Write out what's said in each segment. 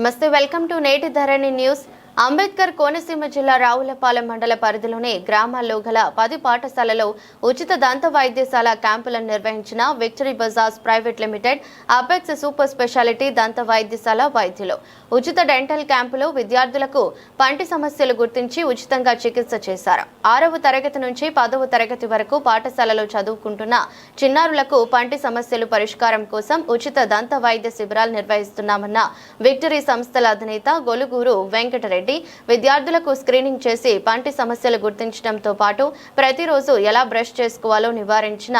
నమస్తే, welcome to నేటి ధరణి news. Ambedkar Konaseema జిల్లా రావులపాలెం మండల పరిధిలోని గ్రామాల్లో గల 10 పాఠశాలలో ఉచిత దంత వైద్యశాల క్యాంపులను నిర్వహించిన victory bazaars private limited apex super speciality దంత వైద్యశాల వైద్యులు ఉచిత డెంటల్ క్యాంపులో విద్యార్థులకు పంటి సమస్యలు గుర్తించి ఉచితంగా చికిత్స చేశారు. 6వ తరగతి నుంచి 10వ తరగతి వరకు పాఠశాలలో చదువుకుంటున్న చిన్నారులకు పంటి సమస్యలు పరిష్కారం కోసం ఉచిత దంత వైద్య శిబిరాలు నిర్వహిస్తున్నామన్న విక్టరీ సంస్థల అధినేత గొలుగూరు వెంకటరెడ్డి విద్యార్థులకు స్క్రీనింగ్ చేసి పంటి సమస్యలు గుర్తించడంతో పాటు ప్రతిరోజు ఎలా బ్రష్ చేసుకోవాలో నివారించిన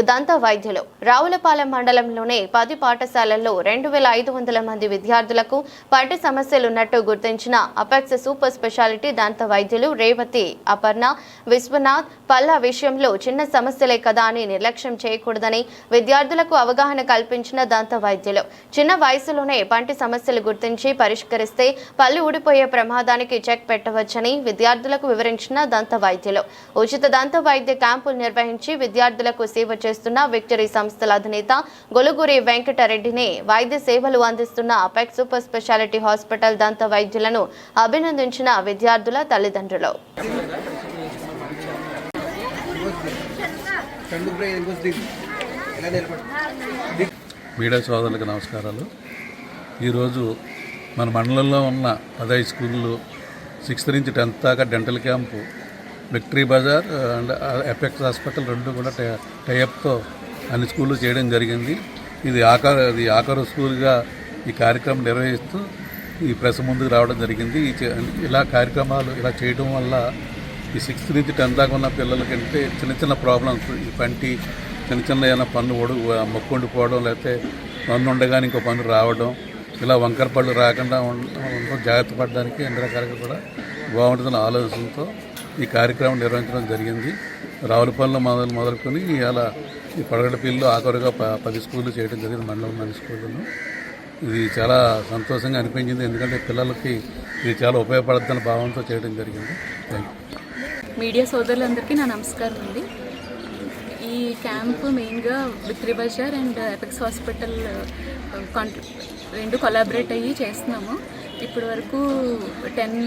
దంత వైద్యులు రావులపాలెం మండలంలోని 10 పాఠశాలల్లో 2500 మంది విద్యార్థులకు పంటి సమస్యలున్నట్టు గుర్తించిన అపెక్స్ సూపర్ స్పెషాలిటీ దంత వైద్యులు రేవతి, అపర్ణ, విశ్వనాథ్ పల్ల విషయంలో చిన్న సమస్యలే కదా అని నిర్లక్ష్యం చేయకూడదని విద్యార్థులకు అవగాహన కల్పించిన దంత వైద్యులు చిన్న వయసులోనే పంటి సమస్యలు గుర్తించి పరిష్కరిస్తే పళ్ళు ఊడిపోయే ప్రమాదానికి చెక్ పెట్టవచ్చని విద్యార్థులకు వివరించిన దంత వైద్యులు ఉచిత దంత వైద్య క్యాంపులు నిర్వహించి విద్యార్థులకు సేవ చేస్తున్న విక్టరీ సంస్థల అధినేత గొలుగూరి వెంకటరెడ్డిని వైద్య సేవలు అందిస్తున్న అపెక్స్ సూపర్ స్పెషాలిటీ హాస్పిటల్ దంత వైద్యులను అభినందించిన విద్యార్థుల తల్లిదండ్రులు. మీడియా సోదరులకు నమస్కారాలు. ఈరోజు మన మండలంలో ఉన్న 15 స్కూళ్ళు 6th నుంచి 10th దాకా dental camp Victory Bazaar and Apex hospital రెండు కూడా టైఅప్తో అన్ని స్కూళ్ళు చేయడం జరిగింది. ఇది ఆఖరు స్కూల్గా ఈ కార్యక్రమం నిర్వహిస్తూ ఈ ప్రెస్ ముందుకు రావడం జరిగింది. ఇలా కార్యక్రమాలు ఇలా చేయడం వల్ల ఈ 6th నుంచి 10th దాకా ఉన్న పిల్లలకంటే చిన్న చిన్న ప్రాబ్లమ్స్, ఈ పంటి చిన్న ఏమైనా పన్ను మొక్కు ఉండిపోవడం, లేకపోతే పన్ను ఉండగానే ఇంకో పన్ను రావడం, ఇలా వంకర పళ్ళు రాకుండా ఉండడం జాగ్రత్త పడడానికి అన్ని రకాలుగా కూడా బాగుంటుందన్న ఆలోచనతో ఈ కార్యక్రమం నిర్వహించడం జరిగింది. రావులపాలెంలో మొదలుకొని అలా ఈ పడగడపల్లిలో ఆఖరుగా 10 స్కూళ్ళు చేయడం జరిగింది, మండలం 10 స్కూళ్ళను. ఇది చాలా సంతోషంగా అనిపించింది, ఎందుకంటే పిల్లలకి ఇది చాలా ఉపయోగపడుతున్న భావంతో చేయడం జరిగింది. Thank you. మీడియా సోదరులందరికీ నా నమస్కారం అండి. ఈ క్యాంపు మెయిన్గా Victory Bazaar and Apex hospital రెండు కొలాబరేట్ అయ్యి చేస్తున్నాము. ఇప్పటి వరకు 10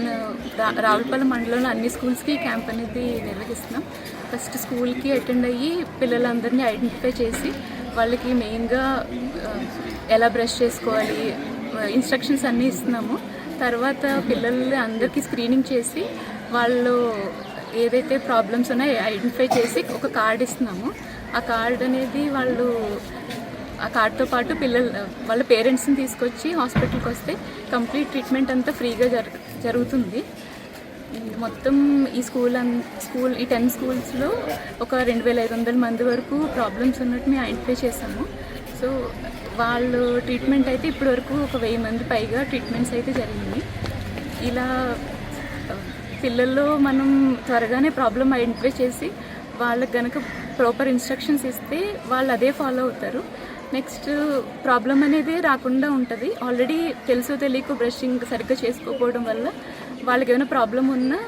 రావులపాలెం మండలంలో అన్ని స్కూల్స్కి క్యాంప్ అనేది నిర్వహిస్తున్నాం. ఫస్ట్ స్కూల్కి అటెండ్ అయ్యి పిల్లలందరినీ ఐడెంటిఫై చేసి వాళ్ళకి మెయిన్గా ఎలా బ్రష్ చేసుకోవాలి ఇన్స్ట్రక్షన్స్ అన్నీ ఇస్తున్నాము. తర్వాత పిల్లలు అందరికీ స్క్రీనింగ్ చేసి వాళ్ళు ఏదైతే ప్రాబ్లమ్స్ ఉన్నాయో ఐడెంటిఫై చేసి ఒక కార్డ్ ఇస్తున్నాము. ఆ కార్డ్ అనేది ఆ కార్డ్తో పాటు వాళ్ళ పేరెంట్స్ని తీసుకొచ్చి హాస్పిటల్కి వస్తే కంప్లీట్ ట్రీట్మెంట్ అంతా ఫ్రీగా జరుగుతుంది. మొత్తం ఈ ఈ 10 స్కూల్స్లో ఒక 2500 మంది వరకు ప్రాబ్లమ్స్ ఉన్నట్టు మేము ఐడెంటిఫై చేసాము. సో వాళ్ళు ట్రీట్మెంట్ అయితే ఇప్పటి వరకు ఒక 1000 మంది పైగా ట్రీట్మెంట్స్ అయితే జరిగింది. ఇలా పిల్లల్లో మనం త్వరగానే ప్రాబ్లం ఐడెంటిఫై చేసి వాళ్ళకి కనుక ప్రాపర్ ఇన్స్ట్రక్షన్స్ ఇస్తే వాళ్ళు అదే ఫాలో అవుతారు. నెక్స్ట్ ప్రాబ్లం అనేది రాకుండా ఉంటుంది. ఆల్రెడీ తెలుసో తెలియక బ్రషింగ్ సరిగ్గా చేసుకోకపోవడం వల్ల వాళ్ళకి ఏమైనా ప్రాబ్లం ఉన్నా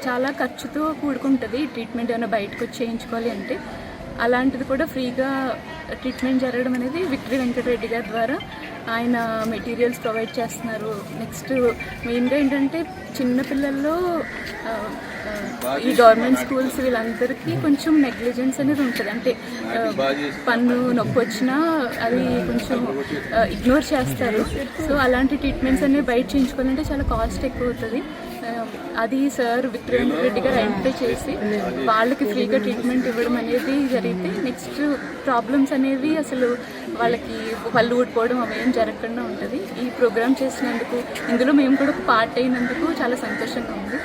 చాలా ఖర్చుతో కూడుకుంటుంది. ట్రీట్మెంట్ ఏమైనా బయటకు వచ్చి చేయించుకోవాలి అంటే అలాంటిది కూడా ఫ్రీగా ట్రీట్మెంట్ జరగడం అనేది విక్టరీ వెంకటరెడ్డి గారి ద్వారా ఆయన మెటీరియల్స్ ప్రొవైడ్ చేస్తున్నారు. నెక్స్ట్ మెయిన్గా ఏంటంటే చిన్నపిల్లల్లో ఈ గవర్నమెంట్ స్కూల్స్ వీళ్ళందరికీ కొంచెం నెగ్లిజెన్స్ అనేది ఉంటుంది. అంటే పన్ను నొప్పి వచ్చినా అది కొంచెం ఇగ్నోర్ చేస్తారు. సో అలాంటి ట్రీట్మెంట్స్ అనేవి బయట చేయించుకోవాలంటే చాలా కాస్ట్ ఎక్కువ అవుతుంది. అది సార్ విక్టరీ వెంకటరెడ్డి గారు ఐడెంటిఫై చేసి వాళ్ళకి ఫ్రీగా ట్రీట్మెంట్ ఇవ్వడం అనేది జరిగితే నెక్స్ట్ ప్రాబ్లమ్స్ అనేవి అసలు వాళ్ళకి పళ్ళు ఊడిపోవడం అవేం జరగకుండా ఉంటుంది. ఈ ప్రోగ్రామ్ చేసినందుకు ఇందులో మేము కూడా ఒక పార్ట్ అయినందుకు చాలా సంతోషంగా ఉంది.